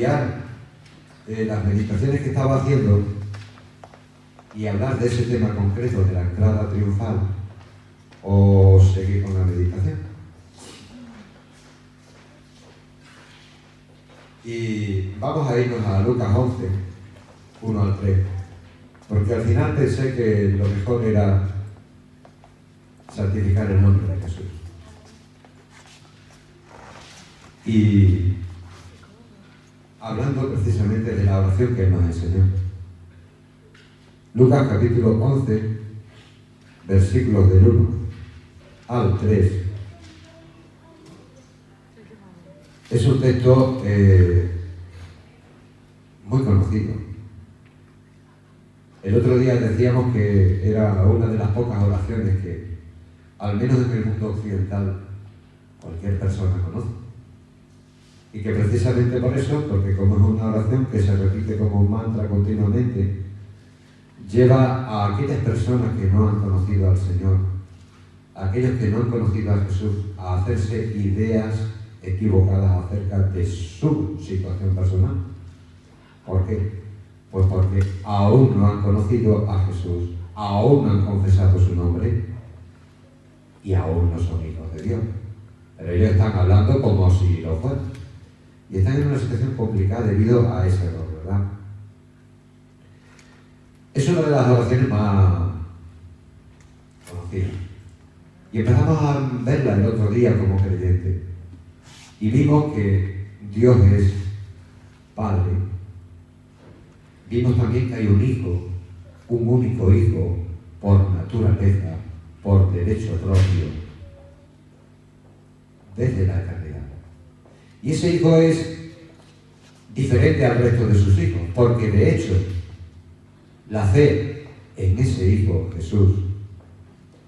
ampliar las meditaciones que estaba haciendo y hablar de ese tema concreto de la entrada triunfal, o seguir con la meditación. Y vamos a irnos a Lucas 11, 1 al 3, porque al final pensé que lo mejor era santificar el nombre de Jesús. Y hablando precisamente de la oración que Él nos enseñó. Lucas capítulo 11, versículos del 1 al 3. Es un texto muy conocido. El otro día decíamos que era una de las pocas oraciones que, al menos en el mundo occidental, cualquier persona conoce. Y que precisamente por eso, porque como es una oración que se repite como un mantra continuamente, lleva a aquellas personas que no han conocido al Señor, a aquellos que no han conocido a Jesús, a hacerse ideas equivocadas acerca de su situación personal. ¿Por qué? Pues porque aún no han conocido a Jesús, aún no han confesado su nombre y aún no son hijos de Dios. Pero ellos están hablando como si lo fueran. Y están en una situación complicada debido a ese error, ¿verdad? Es una de las oraciones más conocidas. Y empezamos a verla el otro día como creyente. Y vimos que Dios es Padre. Vimos también que hay un Hijo, un único Hijo, por naturaleza, por derecho propio, desde la eternidad. Y ese Hijo es diferente al resto de sus hijos, porque de hecho, la fe en ese Hijo Jesús,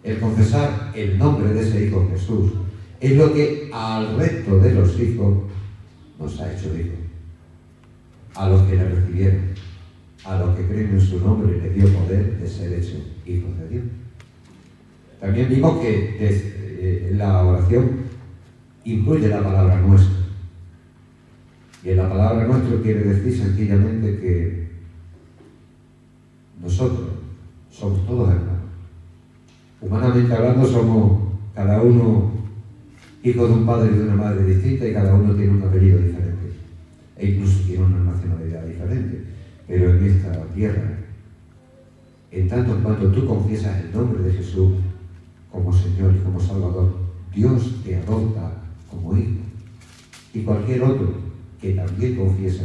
el confesar el nombre de ese Hijo Jesús, es lo que al resto de los hijos nos ha hecho hijos. A los que le recibieron, a los que creen en su nombre, le dio poder de ser hechos hijos de Dios. También vimos que la oración incluye la palabra nuestro. Y en la palabra nuestro quiere decir sencillamente que nosotros somos todos hermanos. Humanamente hablando, somos cada uno hijo de un padre y de una madre distinta, y cada uno tiene un apellido diferente. E incluso tiene una nacionalidad diferente. Pero en esta tierra, en tanto en cuanto tú confiesas el nombre de Jesús como Señor y como Salvador, Dios te adopta como hijo. Y cualquier otro que también confiesa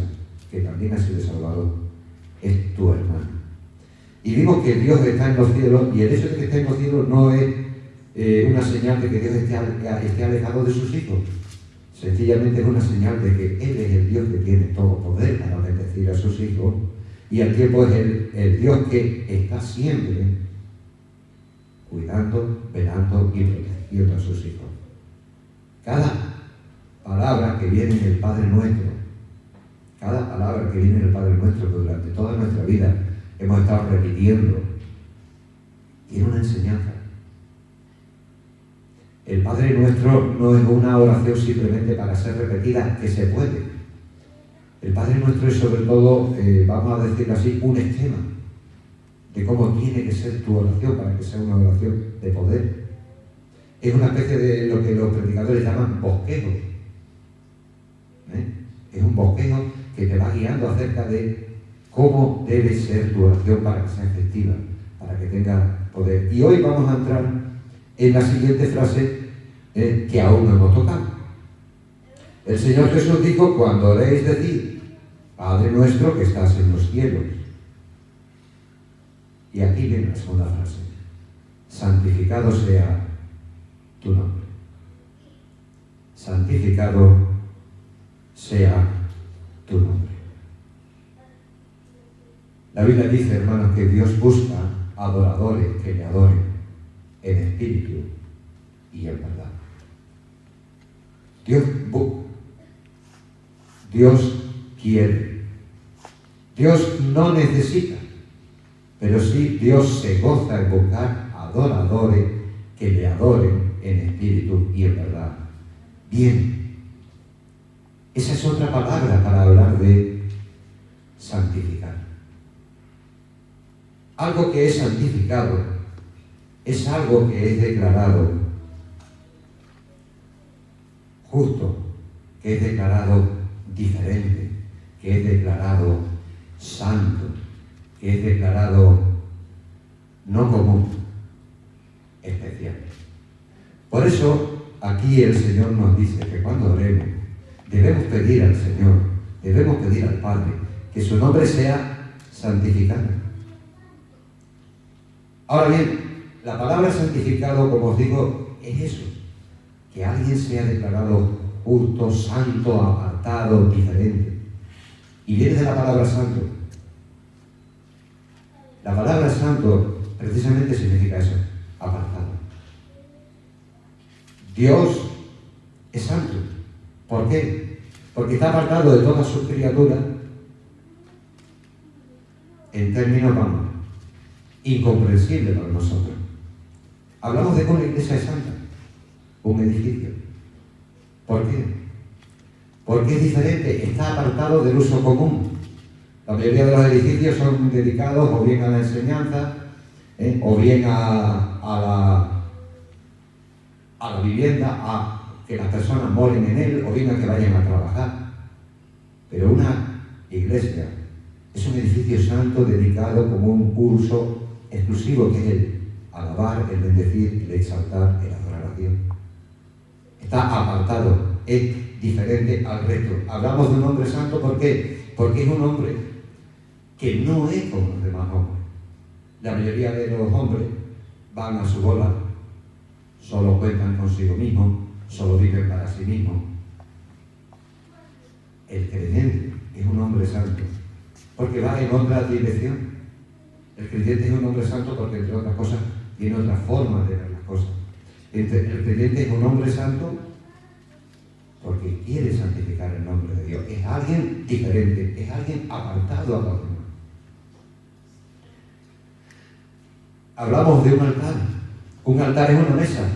que también ha sido salvado es tu hermano. Y vimos que Dios está en los cielos, y el hecho de que esté en los cielos no es una señal de que Dios esté alejado de sus hijos. Sencillamente es una señal de que Él es el Dios que tiene todo poder para bendecir a sus hijos, y al tiempo es el Dios que está siempre cuidando, velando y protegiendo a sus hijos. Cada palabra que viene en el Padre Nuestro, cada palabra que viene en el Padre Nuestro que durante toda nuestra vida hemos estado repitiendo, tiene una enseñanza. El Padre Nuestro no es una oración simplemente para ser repetida, que se puede. El Padre Nuestro es sobre todo, vamos a decirlo así, un esquema de cómo tiene que ser tu oración para que sea una oración de poder. Es una especie de lo que los predicadores llaman bosquejo. Es un bosquejo que te va guiando acerca de cómo debe ser tu oración para que sea efectiva, para que tenga poder. Y hoy vamos a entrar en la siguiente frase que aún no hemos tocado. El Señor Jesús dijo: cuando oréis, decid, Padre nuestro que estás en los cielos. Y aquí viene la segunda frase: santificado sea tu nombre. Santificado sea tu nombre. La Biblia dice, hermanos, que Dios busca adoradores que le adoren en espíritu y en verdad. Dios quiere. Dios no necesita, pero sí Dios se goza en buscar adoradores que le adoren en espíritu y en verdad. Bien, Esa es otra palabra para hablar de santificar. Algo que es santificado es algo que es declarado justo, que es declarado diferente, que es declarado santo, que es declarado no común, especial. Por eso aquí el Señor nos dice que cuando oremos debemos pedir al Señor, debemos pedir al Padre que su nombre sea santificado. Ahora bien, la palabra santificado, como os digo, es eso, que alguien sea declarado justo, santo, apartado, diferente. Y viene de la palabra santo. La palabra santo precisamente significa eso, apartado. Dios es santo. ¿Por qué? Porque está apartado de todas sus criaturas en términos, vamos, incomprensibles para nosotros. Hablamos de que una iglesia es santa, un edificio. ¿Por qué? Porque es diferente, está apartado del uso común. La mayoría de los edificios son dedicados o bien a la enseñanza, o bien a la vivienda, a que las personas moren en él, o bien a que vayan a trabajar. Pero una iglesia es un edificio santo dedicado como un uso exclusivo, que es el alabar, el bendecir, el exaltar, el adorar a Dios. Está apartado, es diferente al resto. Hablamos de un hombre santo, ¿por qué? Porque es un hombre que no es como los demás hombres. La mayoría de los hombres van a su bola, solo cuentan consigo mismos, solo viven para sí mismos. El creyente es un hombre santo porque va en otra dirección. El creyente es un hombre santo porque, entre otras cosas, tiene otra forma de ver las cosas. El creyente es un hombre santo porque quiere santificar el nombre de Dios. Es alguien diferente, es alguien apartado a los demás. Hablamos de un altar. Un altar es una mesa.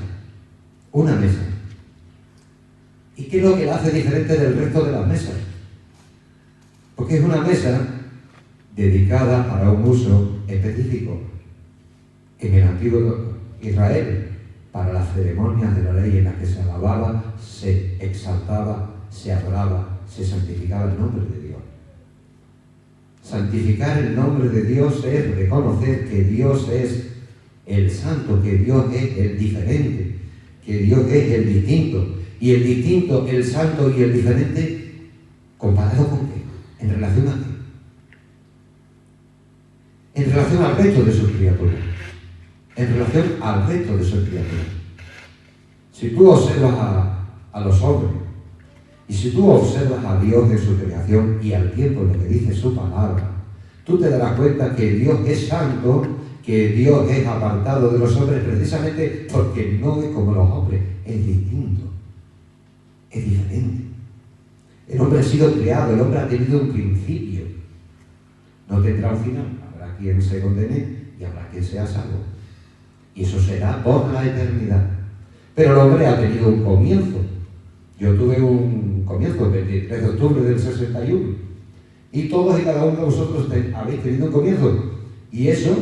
Una mesa. ¿Y qué es lo que la hace diferente del resto de las mesas? Porque es una mesa dedicada para un uso específico. En el antiguo Israel, para las ceremonias de la ley en las que se alababa, se exaltaba, se adoraba, se santificaba el nombre de Dios. Santificar el nombre de Dios es reconocer que Dios es el santo, que Dios es el diferente, que Dios es el distinto. Y el distinto, el santo y el diferente, ¿comparado con qué? ¿En relación a qué? En relación al resto de sus criaturas. En relación al resto de sus criaturas. Si tú observas a los hombres, y si tú observas a Dios en su creación y al tiempo en lo que dice su palabra, tú te darás cuenta que Dios es santo, que Dios es apartado de los hombres precisamente porque no es como los hombres, es distinto, es diferente. El hombre ha sido creado, el hombre ha tenido un principio, no tendrá un final. Habrá quien se condene y habrá quien sea salvo. Y eso será por la eternidad. Pero el hombre ha tenido un comienzo. Yo tuve un comienzo el 23 de octubre del 61. Y todos y cada uno de vosotros habéis tenido un comienzo. Y eso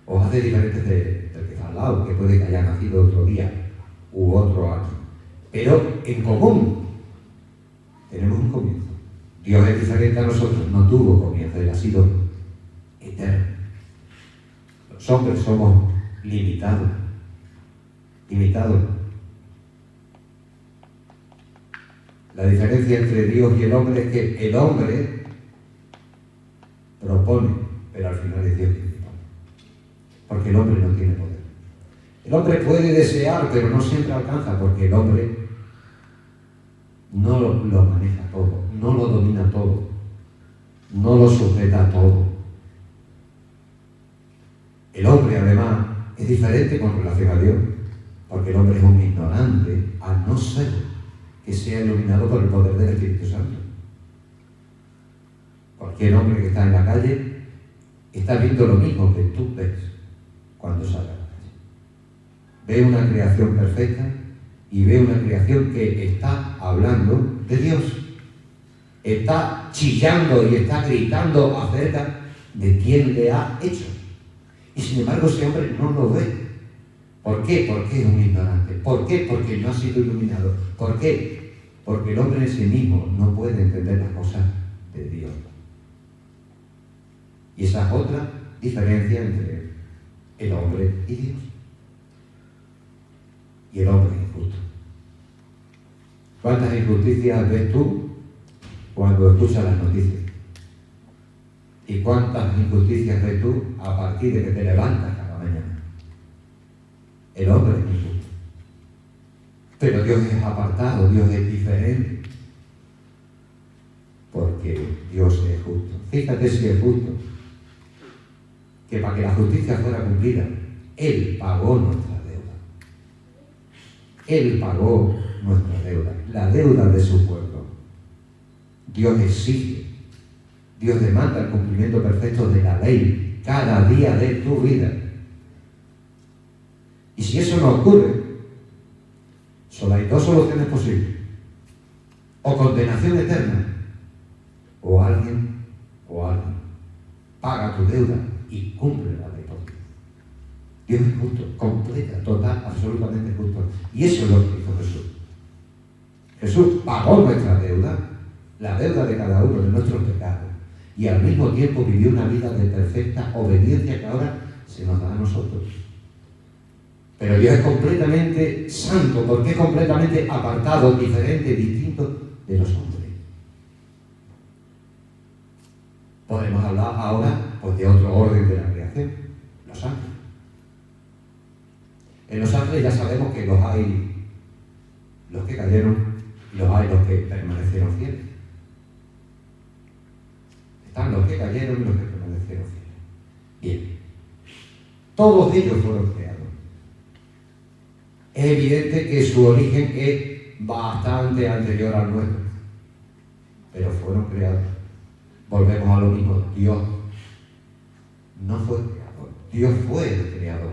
os hace diferentes del que está al lado, que puede que haya nacido otro día u otro año. Pero en común tenemos un comienzo. Dios es diferente a nosotros, no tuvo comienzo, Él ha sido eterno. Los hombres somos limitados. La diferencia entre Dios y el hombre es que el hombre propone, pero al final es Dios quien dispone. Porque el hombre no tiene poder. El hombre puede desear, pero no siempre alcanza, porque el hombre no lo maneja todo, no lo domina todo, no lo sujeta todo. El hombre, además, es diferente con relación a Dios, porque el hombre es un ignorante, a no ser que sea iluminado por el poder del Espíritu Santo. Cualquier hombre que está en la calle está viendo lo mismo que tú ves cuando sale a la calle. Ve una creación perfecta y ve una creación que está hablando de Dios. Está chillando y está gritando acerca de quién le ha hecho. Y sin embargo ese hombre no lo ve. ¿Por qué? Porque es un ignorante. ¿Por qué? Porque no ha sido iluminado. ¿Por qué? Porque el hombre en sí mismo no puede entender las cosas de Dios. Y esa es otra diferencia entre el hombre y Dios. Y el hombre es injusto. ¿Cuántas injusticias ves tú cuando escuchas las noticias? ¿Y cuántas injusticias ves tú a partir de que te levantas cada mañana? El hombre es injusto. Pero Dios es apartado, Dios es diferente. Porque Dios es justo. Fíjate si es justo. Que para que la justicia fuera cumplida, Él pagó nuestra deuda. Él pagó nuestra deuda, la deuda de su pueblo. Dios exige, Dios demanda el cumplimiento perfecto de la ley cada día de tu vida. Y si eso no ocurre, solo hay dos soluciones posibles: o condenación eterna, o alguien paga tu deuda y cumple la ley por ti. Dios es justo, completa, total, absolutamente justo. Y eso es lo que hizo Jesús. Jesús pagó nuestra deuda, la deuda de cada uno de nuestros pecados, y al mismo tiempo vivió una vida de perfecta obediencia que ahora se nos da a nosotros. Pero Dios es completamente santo, porque es completamente apartado, diferente, distinto de los hombres. Podemos hablar ahora pues, de otro orden de la creación, los ángeles. En los ángeles ya sabemos que los hay los que cayeron y los hay los que permanecieron fieles. Están los que cayeron y los que permanecieron fieles. Bien. Todos ellos fueron creados. Es evidente que su origen es bastante anterior al nuestro. Pero fueron creados. Volvemos a lo mismo. Dios no fue creador. Dios fue el creador.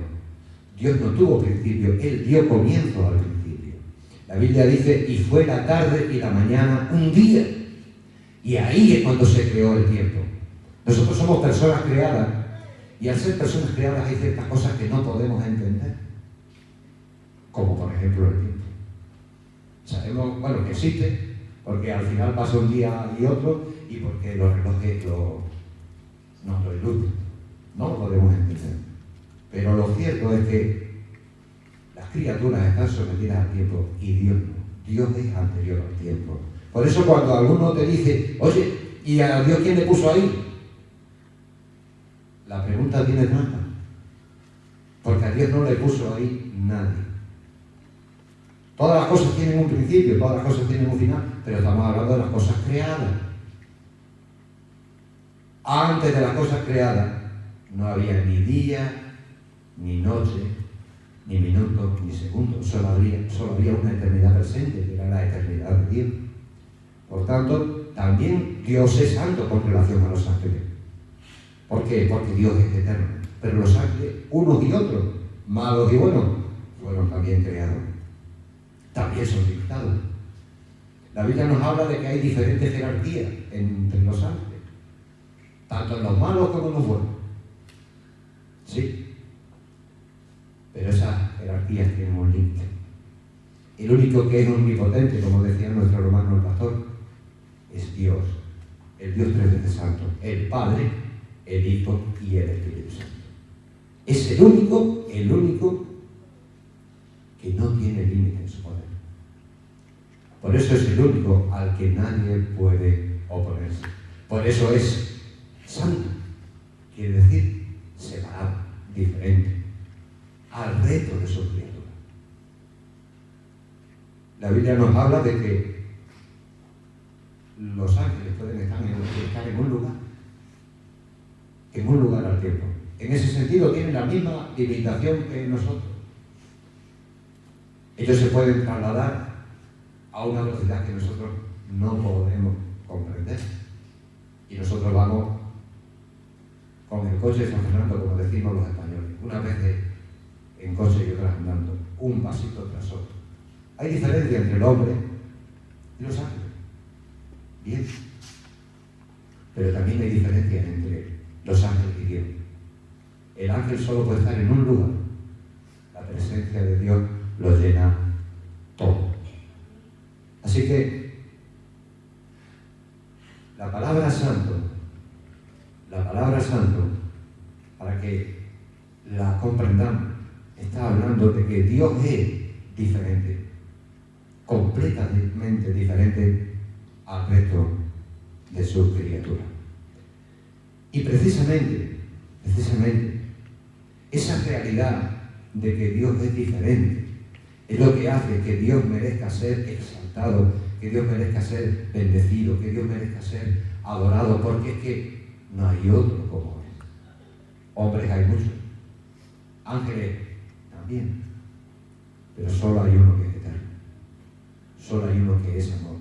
Dios no tuvo principio. Él dio comienzo al principio. La Biblia dice, y fue la tarde y la mañana un día. Y ahí es cuando se creó el tiempo. Nosotros somos personas creadas. Y al ser personas creadas hay ciertas cosas que no podemos entender. Como por ejemplo el tiempo. Sabemos, bueno, que existe, porque al final pasa un día y otro, y porque los relojes nos lo ilustran. No lo podemos entender. Pero lo cierto es que las criaturas están sometidas al tiempo y Dios no. Dios es anterior al tiempo. Por eso cuando alguno te dice, oye, ¿y a Dios quién le puso ahí? La pregunta tiene trampa. Porque a Dios no le puso ahí nadie. Todas las cosas tienen un principio, todas las cosas tienen un final, pero estamos hablando de las cosas creadas. Antes de las cosas creadas no había ni día, ni noche, ni minuto, ni segundo. Solo había una eternidad presente, que era la eternidad de Dios. Por tanto, también Dios es santo con relación a los ángeles. ¿Por qué? Porque Dios es eterno. Pero los ángeles, unos y otros, malos y buenos, fueron también creados. También son limitados. La Biblia nos habla de que hay diferentes jerarquías entre los ángeles, tanto en los malos como en los buenos. Sí. Pero esas jerarquías tienen un límite. El único que es omnipotente, como decía nuestro hermano el pastor, es Dios, el Dios tres veces santo, el Padre, el Hijo y el Espíritu Santo. Es el único que no tiene límite en su poder. Por eso es el único al que nadie puede oponerse. Por eso es santo, quiere decir separado, diferente, al resto de sus criaturas. La Biblia nos habla de que los ángeles pueden estar en un lugar al tiempo. En ese sentido tienen la misma limitación que nosotros. Ellos se pueden trasladar a una velocidad que nosotros no podemos comprender. Y nosotros vamos con el coche San Fernando, como decimos los españoles, una vez en coche y otras andando, un pasito tras otro. Hay diferencia entre el hombre y los ángeles. Bien. Pero también hay diferencia entre los ángeles y Dios. El ángel solo puede estar en un lugar. La presencia de Dios lo llena todo. Así que la palabra santo, para que la comprendamos, está hablando de que Dios es diferente, completamente diferente al resto de sus criaturas. Y precisamente, esa realidad de que Dios es diferente es lo que hace que Dios merezca ser exaltado, que Dios merezca ser bendecido, que Dios merezca ser adorado, porque es que no hay otro como Él. Hombres hay muchos, ángeles también, pero solo hay uno que es eterno, solo hay uno que es amor,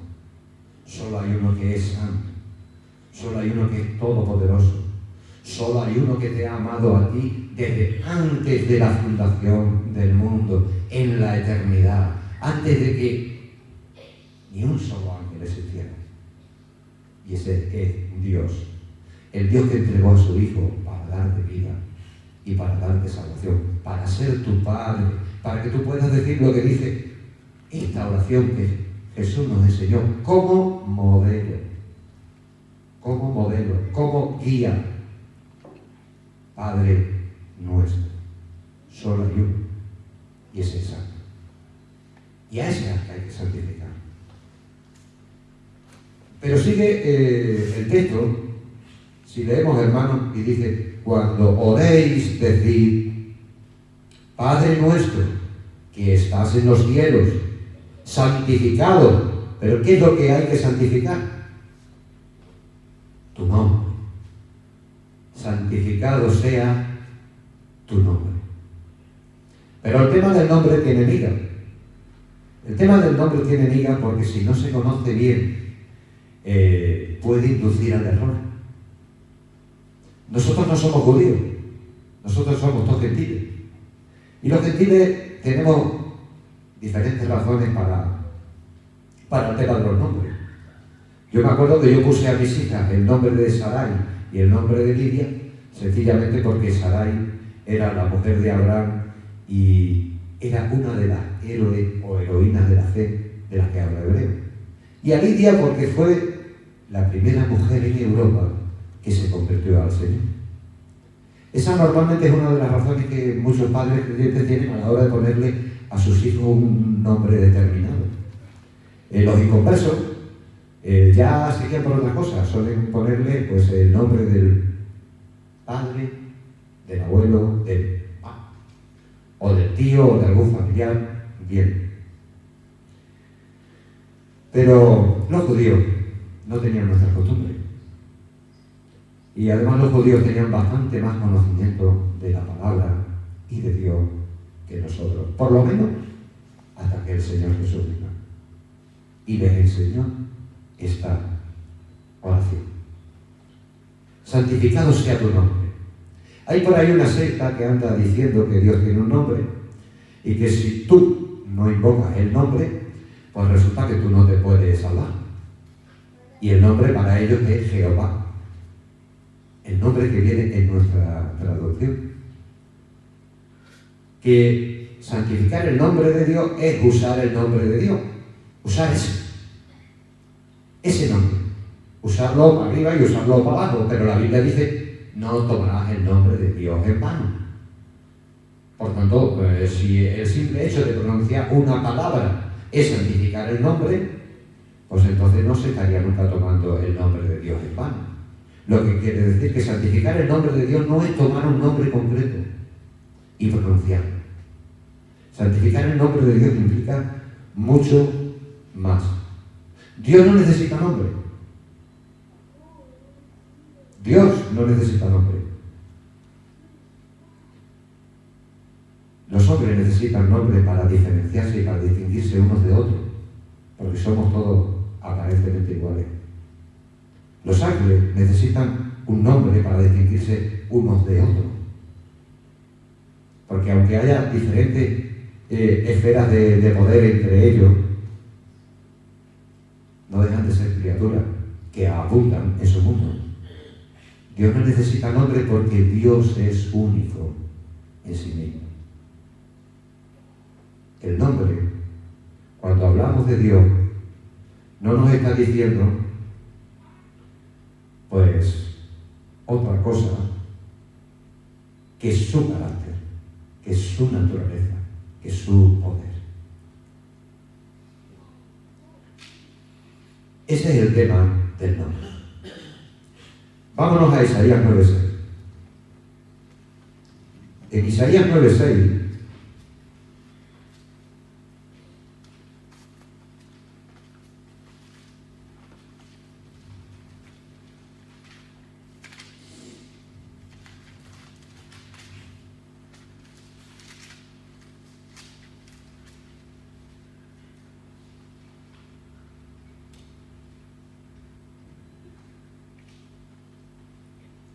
solo hay uno que es santo, solo hay uno que es todopoderoso, solo hay uno que te ha amado a ti desde antes de la fundación del mundo, en la eternidad, antes de que ni un solo ángel existiera. Y ese es Dios, el Dios que entregó a su Hijo para darte vida y para darte salvación, para ser tu Padre, para que tú puedas decir lo que dice esta oración que Jesús nos enseñó como modelo, como guía. Padre nuestro, solo hay uno, y ese es santo. Y a ese hay que santificar. Pero sigue el texto, si leemos, hermanos, y dice: cuando oréis, decid: Padre nuestro, que estás en los cielos, santificado. ¿Pero qué es lo que hay que santificar? Tu nombre. Santificado sea tu nombre. Pero el tema del nombre tiene miga. El tema del nombre tiene miga porque si no se conoce bien, puede inducir al error. Nosotros no somos judíos, nosotros somos todos gentiles. Y los gentiles tenemos diferentes razones para el tema de los nombres. Yo me acuerdo que yo puse a mis hijas el nombre de Sarai y el nombre de Lidia, sencillamente porque Sarai era la mujer de Abraham y era una de las héroes o heroínas de la fe de las que habla Hebreo. Y a Lidia porque fue la primera mujer en Europa que se convirtió al Señor. Esa normalmente es una de las razones que muchos padres creyentes tienen a la hora de ponerle a sus hijos un nombre determinado. Los inconversos ya se guían por otra cosa, suelen ponerle pues el nombre del padre, del abuelo, o del tío o de algún familiar, bien. Pero los judíos no tenían nuestra costumbre. Y además los judíos tenían bastante más conocimiento de la palabra y de Dios que nosotros, por lo menos hasta que el Señor Jesús vino y les enseñó esta oración: santificado sea tu nombre. Hay por ahí una secta que anda diciendo que Dios tiene un nombre y que si tú no invocas el nombre, pues resulta que tú no te puedes salvar. Y el nombre para ellos es Jehová, el nombre que viene en nuestra traducción. Que santificar el nombre de Dios es usar el nombre de Dios, usar ese nombre, usarlo para arriba y usarlo para abajo, pero la Biblia dice: no tomarás el nombre de Dios en vano. Por tanto, si el simple hecho de pronunciar una palabra es santificar el nombre, pues entonces no se estaría nunca tomando el nombre de Dios en vano. Lo que quiere decir que santificar el nombre de Dios no es tomar un nombre concreto y pronunciarlo. Santificar el nombre de Dios implica mucho más. Dios no necesita nombre. Dios no necesita nombre. Los hombres necesitan nombre para diferenciarse y para distinguirse unos de otros, porque somos todos aparentemente iguales. Los ángeles necesitan un nombre para distinguirse unos de otros, porque aunque haya diferentes esferas de poder entre ellos, no dejan de ser criaturas que abundan en su mundo. Dios no necesita nombre porque Dios es único en sí mismo. El nombre, cuando hablamos de Dios, no nos está diciendo, pues, otra cosa que su carácter, que su naturaleza, que su poder. Ese es el tema del nombre. Vámonos a Isaías 9:6. En Isaías 9:6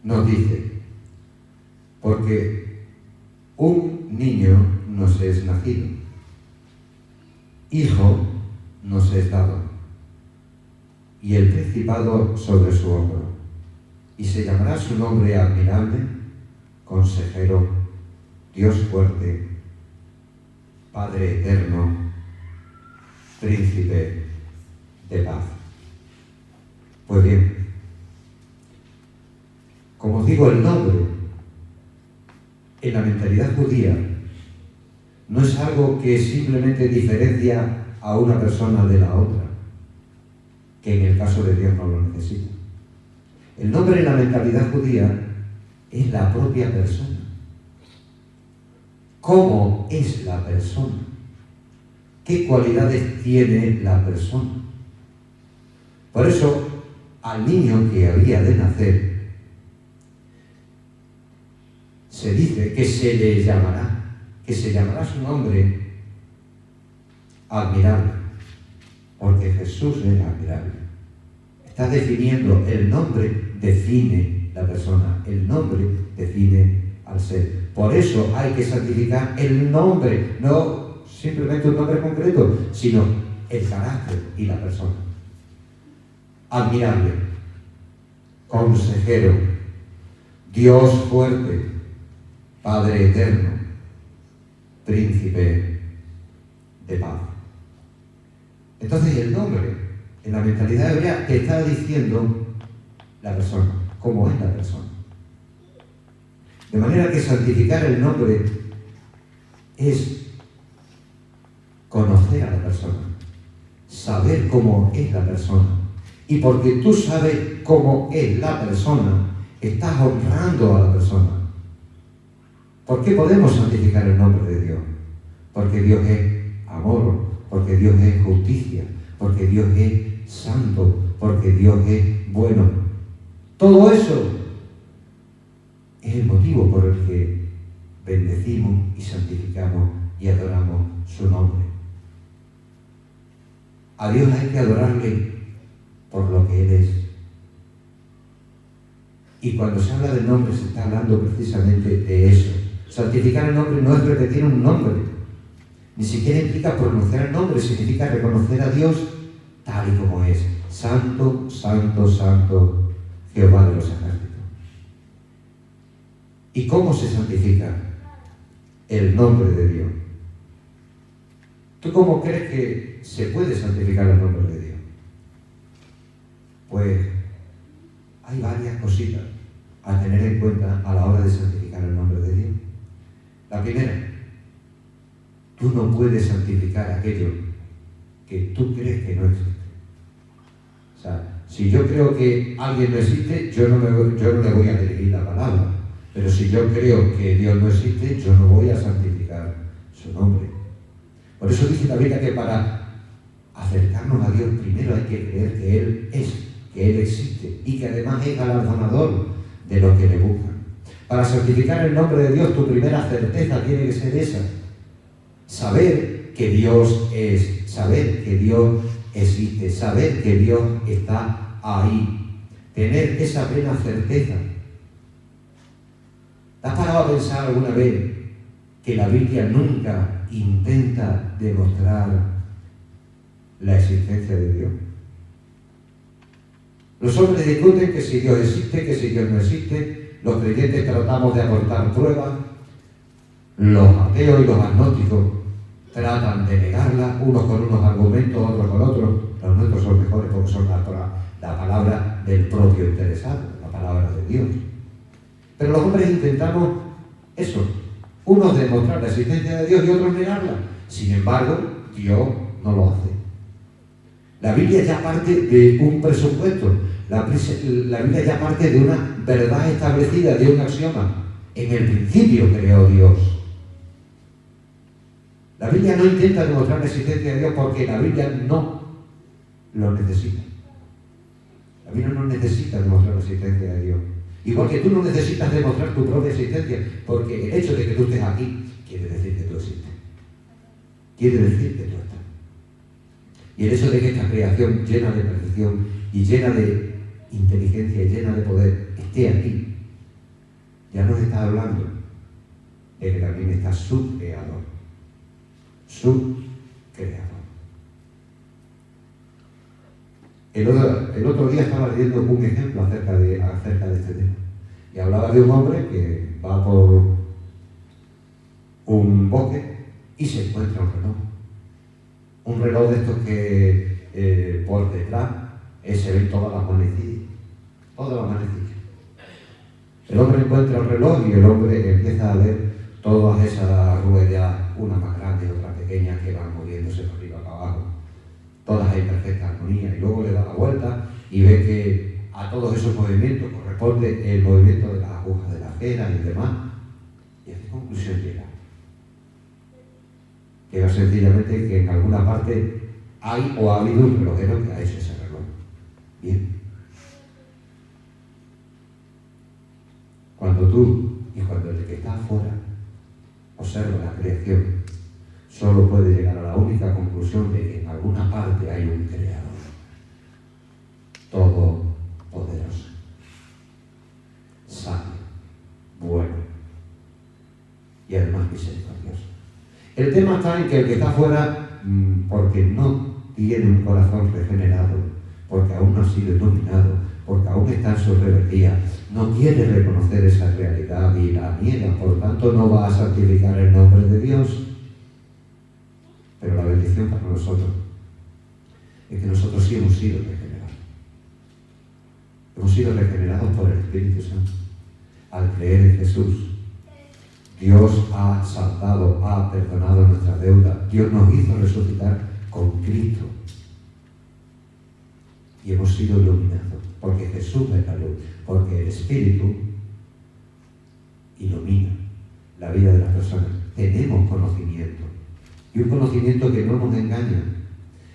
nos dice, porque un niño nos es nacido, hijo nos es dado, y el principado sobre su hombro, y se llamará su nombre admirable, consejero, Dios fuerte, Padre eterno, príncipe de paz. Pues bien, como os digo, el nombre en la mentalidad judía no es algo que simplemente diferencia a una persona de la otra, que en el caso de Dios no lo necesita. El nombre en la mentalidad judía es la propia persona. ¿Cómo es la persona? ¿Qué cualidades tiene la persona? Por eso, al niño que había de nacer, se dice que se le llamará, su nombre admirable, porque Jesús es admirable. Está definiendo, el nombre define la persona, el nombre define al ser. Por eso hay que santificar el nombre, no simplemente un nombre concreto, sino el carácter y la persona. Admirable, consejero, Dios fuerte, Padre eterno, príncipe de paz. Entonces el nombre, en la mentalidad hebrea, te está diciendo la persona, cómo es la persona. De manera que santificar el nombre es conocer a la persona, saber cómo es la persona. Y porque tú sabes cómo es la persona, estás honrando a la persona. ¿Por qué podemos santificar el nombre de Dios? Porque Dios es amor, porque Dios es justicia, porque Dios es santo, porque Dios es bueno. Todo eso es el motivo por el que bendecimos y santificamos y adoramos su nombre. A Dios hay que adorarle por lo que Él es. Y cuando se habla del nombre se está hablando precisamente de eso. Santificar el nombre no es repetir un nombre, ni siquiera implica pronunciar el nombre, significa reconocer a Dios tal y como es. Santo, santo, santo, Jehová de los ejércitos. ¿Y cómo se santifica el nombre de Dios? ¿Tú cómo crees que se puede santificar el nombre de Dios? Pues hay varias cositas a tener en cuenta a la hora de santificar el nombre de Dios. La primera, tú no puedes santificar aquello que tú crees que no existe. O sea, si yo creo que alguien no existe, yo no le voy a dirigir la palabra. Pero si yo creo que Dios no existe, yo no voy a santificar su nombre. Por eso dice la Biblia que para acercarnos a Dios primero hay que creer que Él es, que Él existe y que además es galardonador de los que le buscan. Para santificar el nombre de Dios, tu primera certeza tiene que ser esa. Saber que Dios es, saber que Dios existe, saber que Dios está ahí. Tener esa plena certeza. ¿Te has parado a pensar alguna vez que la Biblia nunca intenta demostrar la existencia de Dios. Los hombres discuten que si Dios existe, que si Dios no existe. Los creyentes tratamos de aportar pruebas. Los ateos y los agnósticos tratan de negarla, unos con unos argumentos, otros con otros. Los nuestros son mejores porque son la palabra del propio interesado, la palabra de Dios. Pero los hombres intentamos eso, unos demostrar la existencia de Dios y otros negarla. Sin embargo, Dios no lo hace. La Biblia ya parte de un presupuesto, la Biblia ya parte de una verdad establecida, de un axioma. En el principio creó Dios. La Biblia no intenta demostrar la existencia de Dios porque la Biblia no lo necesita. La Biblia no necesita demostrar la existencia de Dios. Igual que tú no necesitas demostrar tu propia existencia, porque el hecho de que tú estés aquí quiere decir que tú existes. Quiere decir que tú estás. Y el hecho de que esta creación llena de perfección y llena de inteligencia y llena de poder esté aquí, ya nos está hablando de que también está su creador. Su creador. El otro día estaba leyendo un ejemplo acerca de este tema. Y hablaba de un hombre que va por un bosque y se encuentra un reloj. Un reloj de estos que por detrás se ven todas las manecillas. Todas las manecillas. El hombre encuentra el reloj y el hombre empieza a ver todas esas ruedas, una más grande y otra pequeña, que van moviéndose por arriba para abajo. Todas en perfecta armonía. Y luego le da la vuelta y ve que a todos esos movimientos corresponde el movimiento de las agujas de la cera y demás. ¿Y a qué conclusión llega? Llega sencillamente que en alguna parte hay o ha habido un relojero que ha hecho ese reloj. Bien. Cuando tú y cuando el que está afuera observa la creación, solo puede llegar a la única conclusión de que en alguna parte hay un creador todopoderoso, sabio, bueno y además misericordioso. El tema está en que el que está afuera, porque no tiene un corazón regenerado, porque aún no ha sido iluminado, porque aún está en su rebeldía, no quiere reconocer esa realidad y la niega, por tanto no va a santificar el nombre de Dios. Pero la bendición para nosotros es que nosotros sí hemos sido regenerados. Hemos sido regenerados por el Espíritu Santo. Al creer en Jesús, Dios ha saltado, ha perdonado nuestra deuda. Dios nos hizo resucitar con Cristo. Y hemos sido iluminados, porque Jesús es la luz, porque el Espíritu ilumina la vida de las personas. Tenemos conocimiento, y un conocimiento que no nos engaña.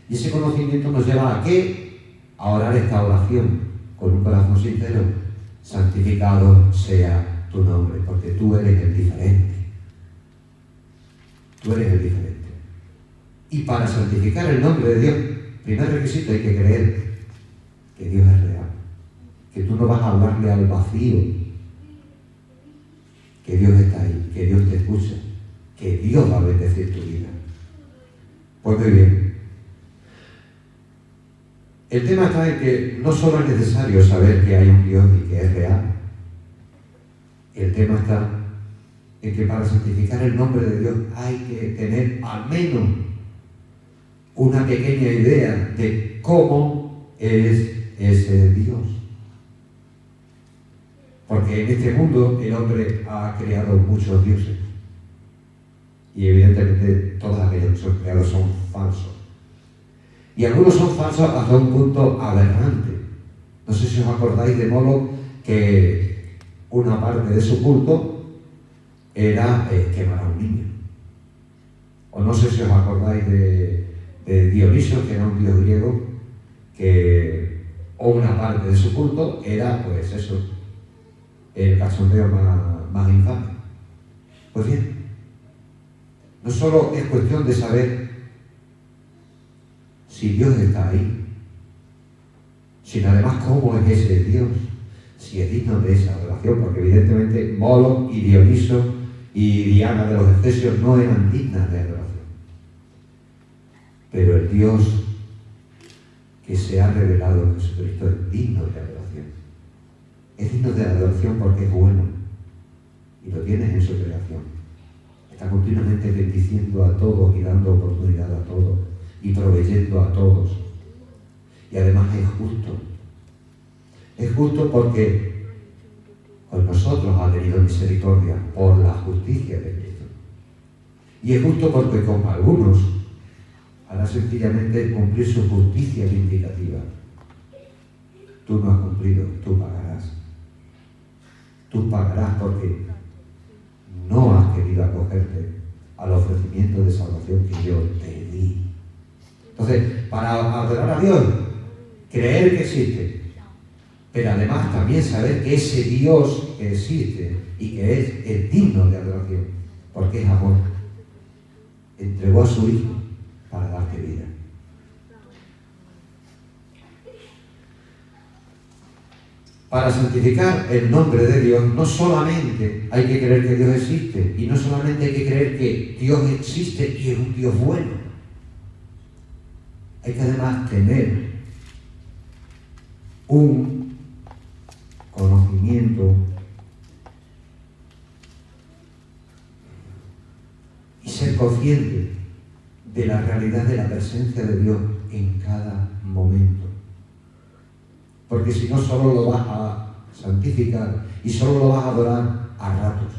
Y ese conocimiento nos lleva ¿a qué? A orar esta oración con un corazón sincero. Santificado sea tu nombre, porque tú eres el diferente. Tú eres el diferente. Y para santificar el nombre de Dios, primer requisito, hay que creer que Dios es real, que tú no vas a hablarle al vacío, que Dios está ahí, que Dios te escucha, que Dios va a bendecir tu vida. Pues muy bien. El tema está en que no solo es necesario saber que hay un Dios y que es real. El tema está en que para santificar el nombre de Dios hay que tener al menos una pequeña idea de cómo es ese Dios. Porque en este mundo el hombre ha creado muchos dioses. Y evidentemente todos aquellos que son creados son falsos. Y algunos son falsos hasta un punto aberrante. No sé si os acordáis de Moloch, que una parte de su culto era quemar a un niño. O no sé si os acordáis de Dioniso, que era un dios griego, o una parte de su culto era, pues eso, el cachondeo más infame. Pues bien, no solo es cuestión de saber si Dios está ahí, sino además cómo es ese Dios, si es digno de esa adoración, porque evidentemente Moloch y Dioniso y Diana de los Efesios no eran dignas de adoración. Pero el Dios que se ha revelado en Jesucristo es digno de adoración. Es digno de adoración porque es bueno. Y lo tienes en su creación. Está continuamente bendiciendo a todos y dando oportunidad a todos. Y proveyendo a todos. Y además es justo. Es justo porque con nosotros ha tenido misericordia por la justicia de Cristo. Y es justo porque con algunos hará sencillamente cumplir su justicia vindicativa. Tú no has cumplido, tú pagarás. Tú pagarás porque no has querido acogerte al ofrecimiento de salvación que yo te di. Entonces, para adorar a Dios, creer que existe, pero además también saber que ese Dios que existe y que es digno de adoración, porque es amor, entregó a su Hijo para darte vida. Para santificar el nombre de Dios, no solamente hay que creer que Dios existe, y no solamente hay que creer que Dios existe y es un Dios bueno. Hay que además tener un conocimiento y ser consciente de la realidad de la presencia de Dios en cada momento. Porque si no, solo lo vas a santificar y solo lo vas a adorar a ratos.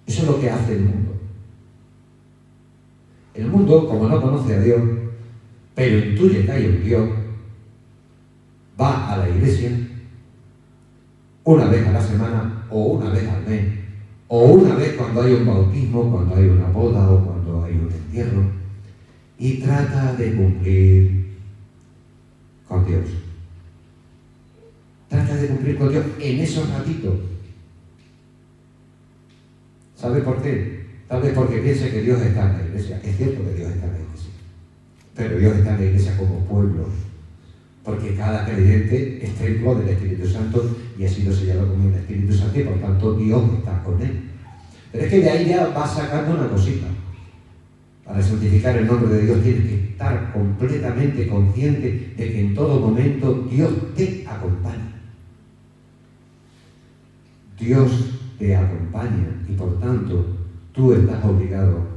Eso es lo que hace el mundo. El mundo, como no conoce a Dios, pero intuye que hay un Dios, va a la iglesia una vez a la semana o una vez al mes o una vez cuando hay un bautismo, cuando hay una boda o cuando hay un entierro, y trata de cumplir con Dios. Trata de cumplir con Dios en esos ratitos. ¿Sabe por qué? Tal vez porque piensa que Dios está en la iglesia. Es cierto que Dios está en la iglesia, pero Dios está en la iglesia como pueblo, porque cada creyente es templo del Espíritu Santo y ha sido sellado como el Espíritu Santo y por tanto Dios está con él. Pero es que de ahí ya va sacando una cosita. Para santificar el nombre de Dios tienes que estar completamente consciente de que en todo momento Dios te acompaña. Dios te acompaña y por tanto tú estás obligado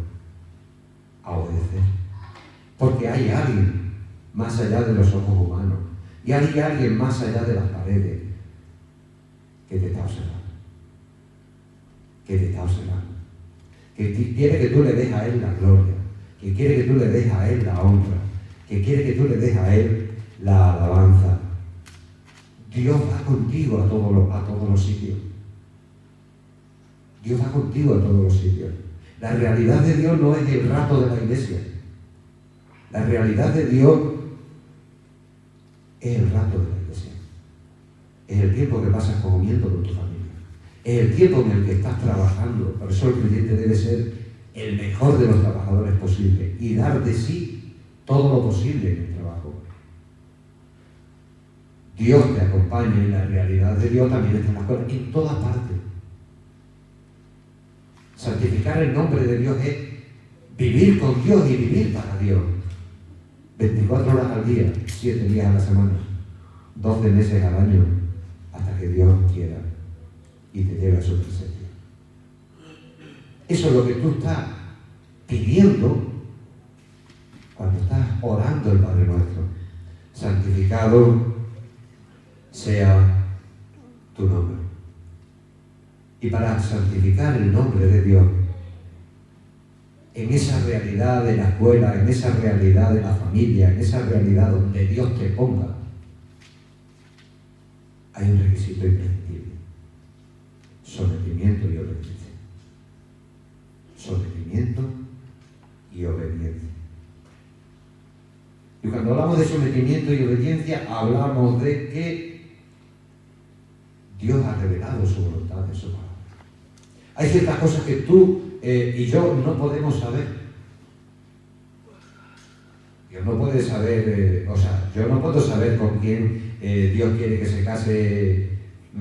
a obedecer. Porque hay alguien más allá de los ojos humanos y hay alguien más allá de las paredes que te está observando. Que te está observando. Que quiere que tú le des a Él la gloria, que quiere que tú le des a Él la honra, que quiere que tú le des a Él la alabanza. Dios va contigo a todos los sitios. Dios va contigo a todos los sitios. La realidad de Dios no es el rato de la iglesia. La realidad de Dios es el rato de la iglesia. Es el tiempo que pasas comiendo con tu familia. Es el tiempo en el que estás trabajando. Por eso el creyente debe ser el mejor de los trabajadores posible y dar de sí todo lo posible en el trabajo. Dios te acompaña y la realidad de Dios también está en las cosas, en todas partes. Santificar el nombre de Dios es vivir con Dios y vivir para Dios. 24 horas al día, 7 días a la semana, 12 meses al año, hasta que Dios quiera y te lleve a su presencia. Eso es lo que tú estás pidiendo cuando estás orando el Padre Nuestro. Santificado sea tu nombre. Y para santificar el nombre de Dios, en esa realidad de la escuela, en esa realidad de la familia, en esa realidad donde Dios te ponga, hay un requisito imprescindible: sometimiento y obediencia. Sometimiento y obediencia. Y cuando hablamos de sometimiento y obediencia, hablamos de que Dios ha revelado su voluntad en su palabra. Hay ciertas cosas que tú y yo no podemos saber. Dios no puede saber, yo no puedo saber con quién Dios quiere que se case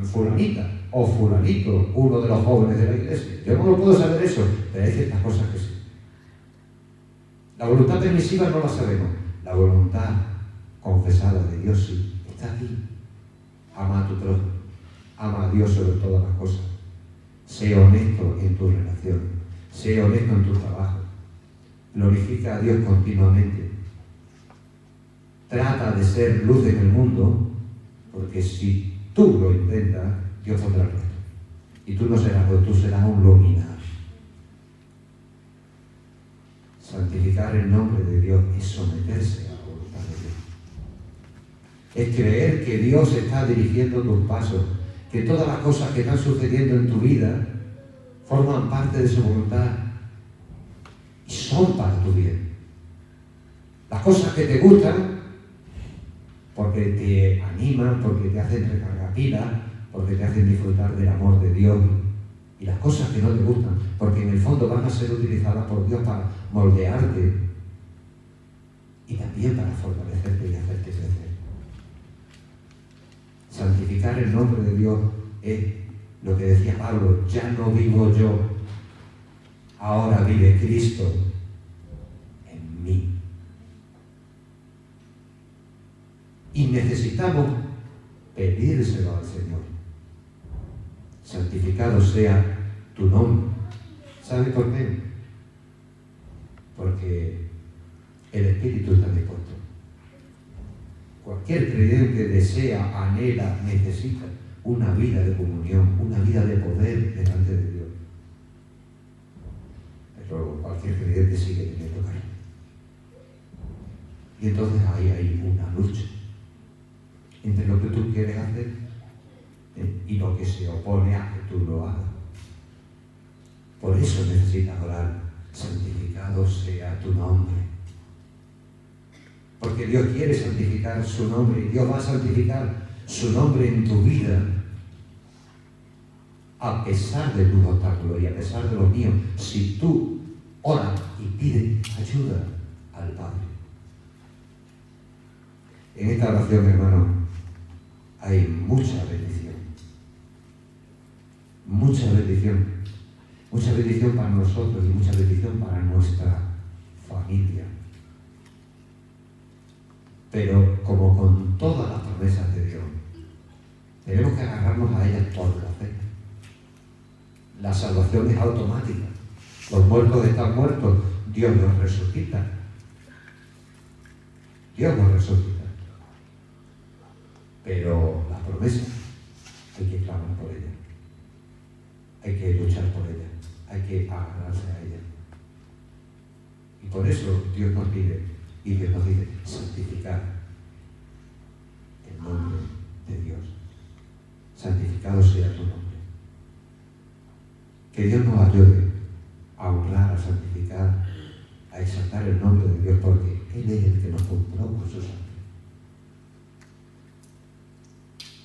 fulanita o fulanito, uno de los jóvenes de la iglesia. Yo no lo puedo saber eso, pero hay ciertas cosas que sí. La voluntad permisiva no la sabemos. La voluntad confesada de Dios sí, está aquí. Ama a tu prójimo. Ama a Dios sobre todas las cosas. Sé honesto en tu relación. Sé honesto en tu trabajo. Glorifica a Dios continuamente. Trata de ser luz en el mundo, porque si tú lo intentas, Dios pondrá el resto. Y tú no serás luz, tú serás un luminario. Santificar el nombre de Dios es someterse a la voluntad de Dios. Es creer que Dios está dirigiendo tus pasos, que todas las cosas que están sucediendo en tu vida forman parte de su voluntad y son para tu bien. Las cosas que te gustan, porque te animan, porque te hacen recargar pilas, porque te hacen disfrutar del amor de Dios. Y las cosas que no te gustan, porque en el fondo van a ser utilizadas por Dios para moldearte y también para fortalecerte y hacerte crecer. Santificar el nombre de Dios es lo que decía Pablo: ya no vivo yo, ahora vive Cristo en mí. Y necesitamos pedírselo al Señor. Santificado sea tu nombre. ¿Sabe por qué? Porque el Espíritu está dispuesto. Cualquier creyente desea, anhela, necesita una vida de comunión, una vida de poder delante de Dios. Pero cualquier creyente sigue teniendo carne. Y entonces ahí hay una lucha entre lo que tú quieres hacer y lo que se opone a que tú lo hagas. Por eso necesitas orar: santificado sea tu nombre. Porque Dios quiere santificar su nombre, y Dios va a santificar su nombre en tu vida, a pesar de tus obstáculos y a pesar de los míos, si tú oras y pides ayuda al Padre. En esta oración, hermano, hay mucha bendición. Mucha bendición. Mucha bendición para nosotros y mucha bendición para nuestra familia. Pero como con todas las promesas de Dios, tenemos que agarrarnos a ellas por la fe. La salvación es automática. Los muertos están muertos, Dios los resucita. Dios los resucita. Pero las promesas hay que clamar por ellas. Hay que luchar por ellas. Hay que agarrarse a ellas. Y por eso Dios nos pide, y Dios nos dice: santificar el nombre de Dios. Santificado sea tu nombre. Que Dios nos ayude a honrar, a santificar, a exaltar el nombre de Dios, porque Él es el que nos compró con su sangre.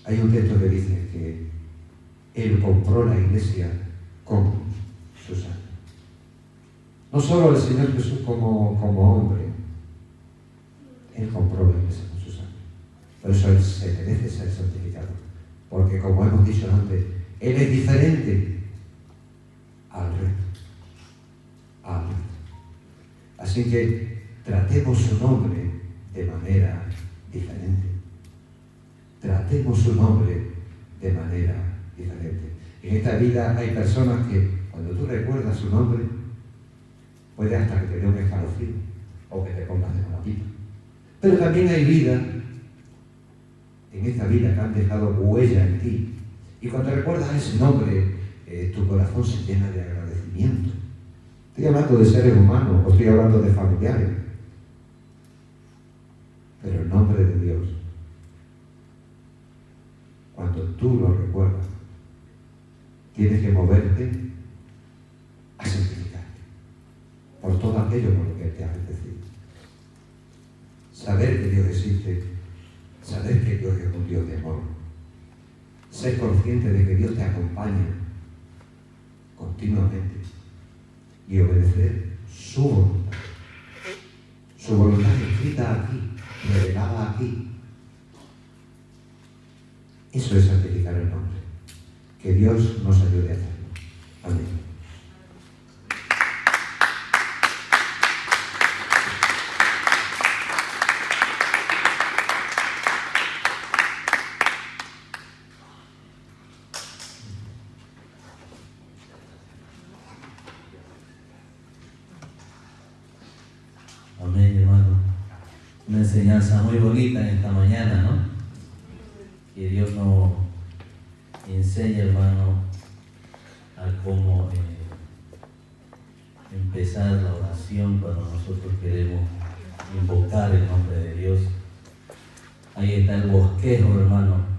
Hay un texto que dice que Él compró la iglesia con su sangre. No solo el Señor Jesús como hombre, Él compró la iglesia con su sangre. Por eso Él se merece ser santificado. Porque, como hemos dicho antes, Él es diferente al resto. Así que tratemos su nombre de manera diferente. Tratemos su nombre de manera diferente. En esta vida hay personas que, cuando tú recuerdas su nombre, puede hasta que te dé un escalofrío o que te pongas de mala pipa. Pero también hay vida, en esta vida, que han dejado huella en ti. Y cuando recuerdas ese nombre, tu corazón se llena de agradecimiento. Estoy hablando de seres humanos, o estoy hablando de familiares. Pero el nombre de Dios, cuando tú lo recuerdas, tienes que moverte a santificarte por todo aquello por lo que te ha bendecido. Saber que Dios existe, saber que Dios es un Dios de amor, ser consciente de que Dios te acompaña continuamente y obedecer su voluntad escrita aquí, revelada aquí. Eso es santificar el nombre. Que Dios nos ayude a hacerlo. Amén. Amén, hermano. Una enseñanza muy bonita en esta mañana, ¿no? Que Dios nos enseña, hermano, a cómo empezar la oración cuando nosotros queremos invocar el nombre de Dios. Ahí está el bosquejo, hermano.